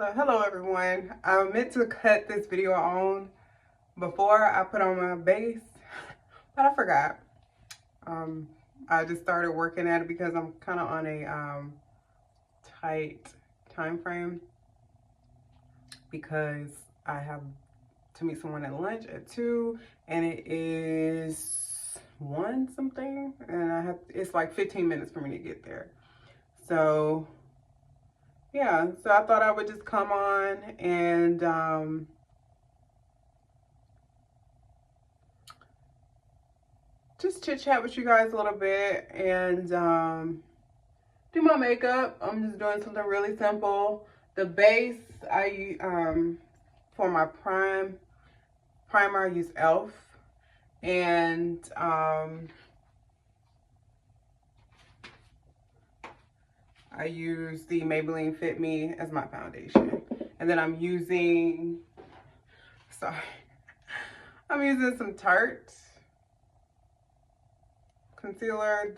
Hello everyone. I meant to cut this video on before I put on my base, but I forgot. I just started working at it because I'm kind of on a tight time frame because I have to meet someone at lunch at 2 and it is 1 something, and it's like 15 minutes for me to get there. So yeah, so I thought I would just come on and just chit chat with you guys a little bit and do my makeup. I'm just doing something really simple. The base for my primer I use Elf, and I use the Maybelline Fit Me as my foundation. And then I'm using some Tarte concealer.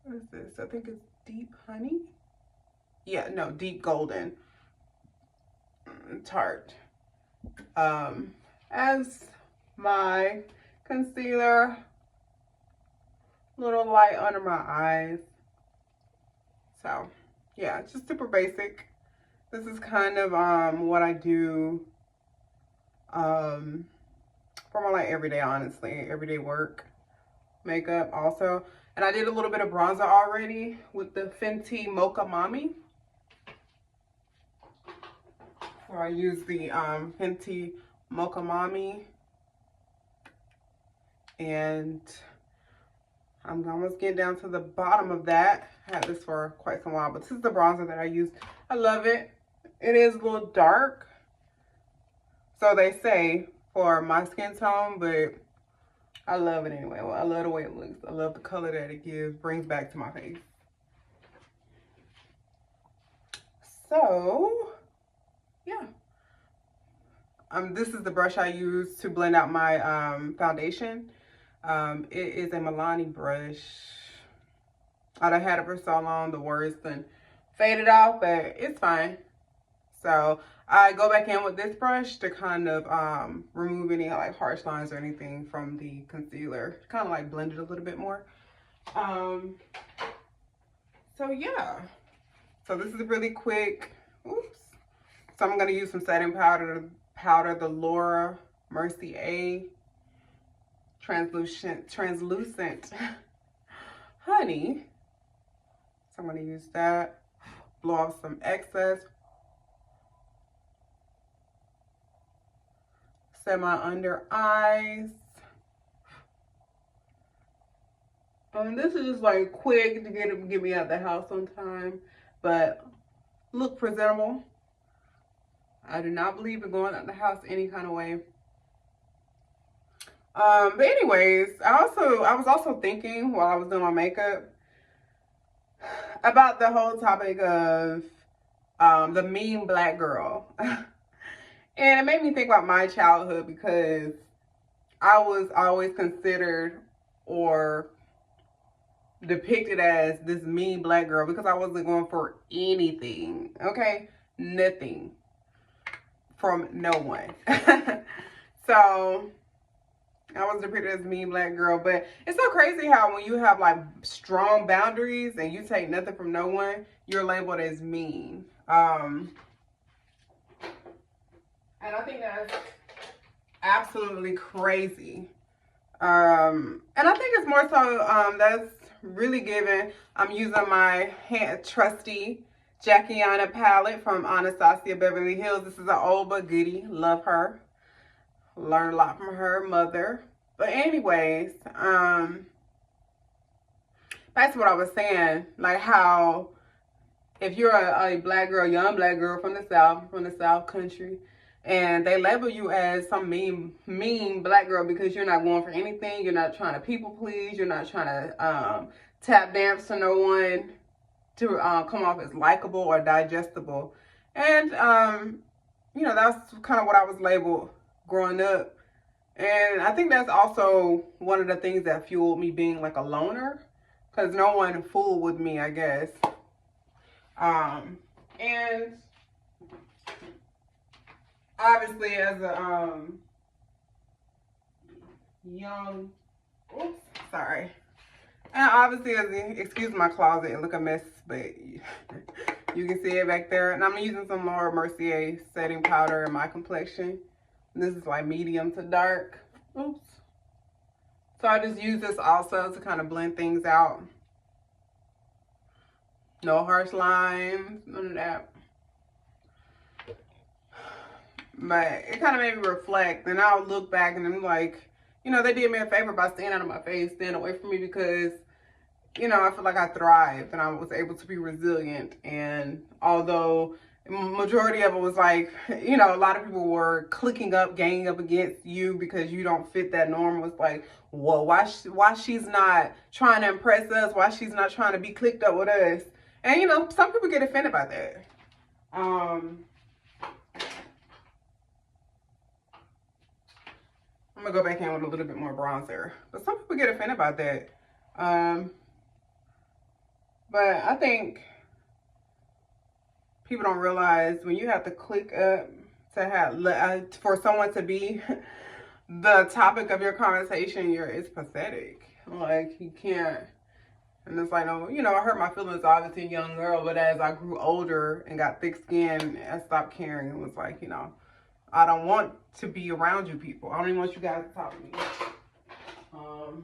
What is this? I think it's Deep Honey. Yeah, no, Deep Golden Tarte as my concealer. Little light under my eyes. So yeah, it's just super basic. This is kind of what I do for my everyday, honestly, everyday work makeup also. And I did a little bit of bronzer already with the Fenty Mocha Mami. So I use the Fenty Mocha Mami, and I'm almost getting down to the bottom of that. I had this for quite some while, but this is the bronzer that I use. I love it. It is a little dark, so they say, for my skin tone, but I love it anyway. Well, I love the way it looks. I love the color that it brings back to my face. So, yeah. This is the brush I use to blend out my foundation. It is a Milani brush. I done had it for so long, the words done faded off, but it's fine. So I go back in with this brush to kind of remove any like harsh lines or anything from the concealer. Kind of like blend it a little bit more. So yeah. So this is really quick. Oops. So I'm gonna use some setting powder, the Laura Mercier translucent honey. So I'm gonna use that. Blow off some excess. Set my under eyes. And this is just like quick to get me out the house on time, but look presentable. I do not believe in going out the house any kind of way. But anyways, I was also thinking while I was doing my makeup about the whole topic of the mean black girl. And it made me think about my childhood, because I was always considered or depicted as this mean black girl because I wasn't going for anything, okay? Nothing from no one. So I was depicted as a mean black girl, but it's so crazy how when you have like strong boundaries and you take nothing from no one, you're labeled as mean. And I think that's absolutely crazy. And I think it's more so that's really given. I'm using my trusty Jackiana palette from Anastasia Beverly Hills. This is an old but goodie. Love her. Learned a lot from her mother. But anyways, that's what I was saying. Like how if you're a black girl, young black girl from the South country, and they label you as some mean black girl because you're not going for anything, you're not trying to people please, you're not trying to tap dance to no one to come off as likable or digestible. And you know, that's kind of what I was labeled growing up. And I think that's also one of the things that fueled me being like a loner, because no one fooled with me, I guess. And obviously as a young, oops, sorry. And obviously as a, excuse my closet, it look a mess, but you can see it back there. And I'm using some Laura Mercier setting powder in my complexion. This is like medium to dark. Oops. So I just use this also to kind of blend things out. No harsh lines, none of that. But it kind of made me reflect, and I'll look back and I'm like, you know, they did me a favor by staying out of my face, staying away from me, because, you know, I feel like I thrived and I was able to be resilient. And although majority of it was like, you know, a lot of people were clicking up, ganging up against you because you don't fit that norm. It's like, well, why she's not trying to impress us? Why she's not trying to be clicked up with us? And, you know, some people get offended by that. I'm gonna go back in with a little bit more bronzer, but some people get offended by that. But I think people don't realize when you have to click up to have for someone to be the topic of your conversation, it's pathetic. Like, you can't. And it's like, no, you know, I hurt my feelings obviously a young girl, but as I grew older and got thick skin, I stopped caring. It was like, you know, I don't want to be around you people. I don't even want you guys to talk to me. So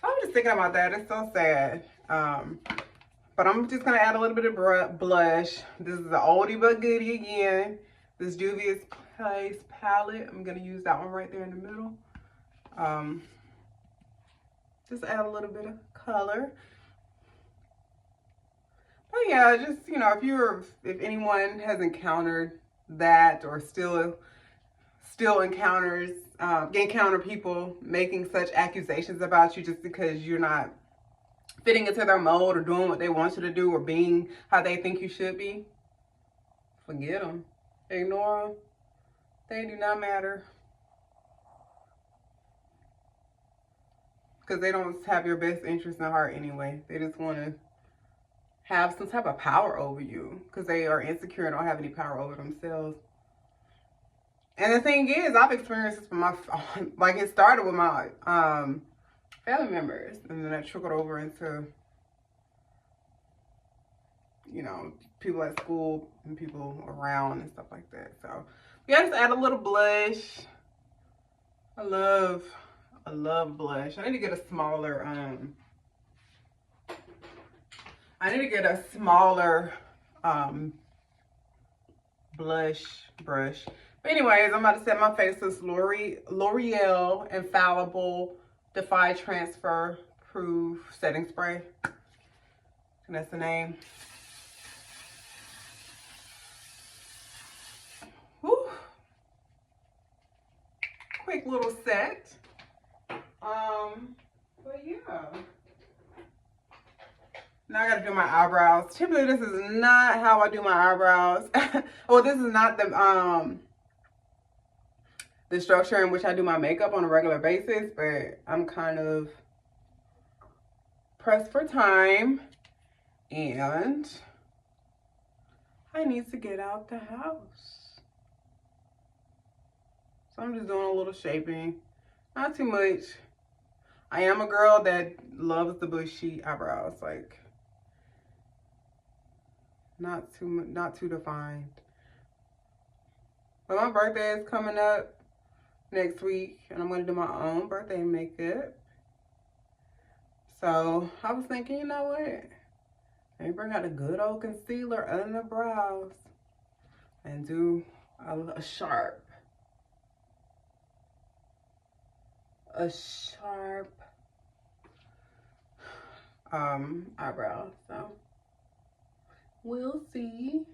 I'm just thinking about that. It's so sad. But I'm just going to add a little bit of blush. This is an oldie but goodie again. This Juvia's Place palette. I'm going to use that one right there in the middle. Just add a little bit of color. But yeah, just, you know, if anyone has encountered that or still encounter people making such accusations about you just because you're not fitting into their mode or doing what they want you to do or being how they think you should be, forget them. Ignore them. They do not matter. Because they don't have your best interest in heart anyway. They just want to have some type of power over you because they are insecure and don't have any power over themselves. And the thing is, I've experienced this with my, like, it started with my family members, and then that trickled over into, you know, people at school and people around and stuff like that. So yeah, just add a little blush. I love blush. I need to get a smaller blush brush. But anyways, I'm about to set my face with L'Oreal Infallible Defy Transfer Proof Setting Spray. And that's the name. Whew. Quick little set. But yeah. Now I gotta do my eyebrows. Typically this is not how I do my eyebrows. Well, this is not the structure in which I do my makeup on a regular basis, but I'm kind of pressed for time and I need to get out the house. So I'm just doing a little shaping, not too much. I am a girl that loves the bushy eyebrows, like not too defined. But my birthday is coming up next week and I'm going to do my own birthday makeup. So I was thinking, you know what? Let me bring out a good old concealer under the brows and do a sharp eyebrow. So we'll see.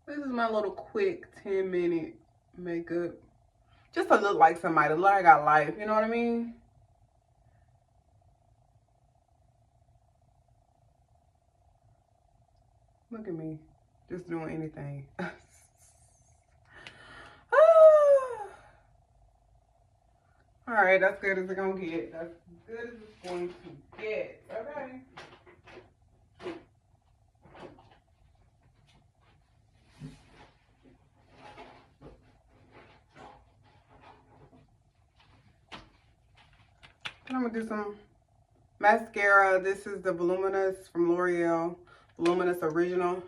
This is my little quick 10-minute makeup. Just to look like somebody, look like I got life, you know what I mean? Look at me, just doing anything. All right, that's good as it's gonna get. That's good as it's going to get, okay? I'm gonna do some mascara. This is the Voluminous from L'Oreal, Voluminous Original.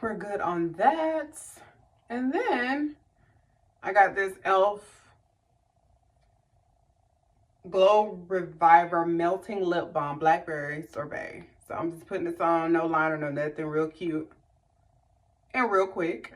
We're good on that. And then I got this e.l.f. Glow Reviver Melting Lip Balm Blackberry Sorbet. So I'm just putting this on, no liner, no nothing, real cute and real quick.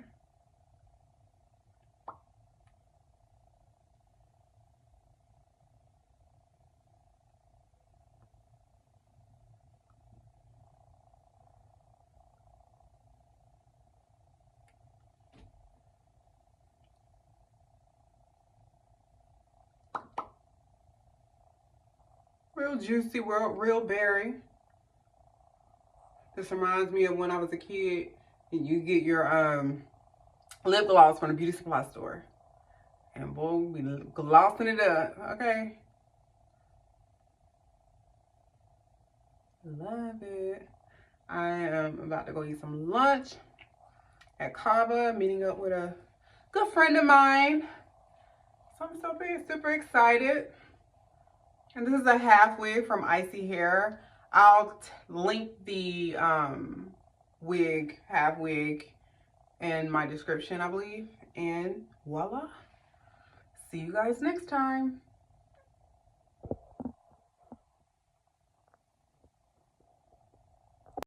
Real juicy, real berry. This reminds me of when I was a kid and you get your lip gloss from the beauty supply store. And boy, we be glossing it up, okay? Love it. I am about to go eat some lunch at Cava, meeting up with a good friend of mine. So I'm super excited. And this is a half wig from Icy Hair. I'll link the half wig in my description, I believe. And voila. See you guys next time.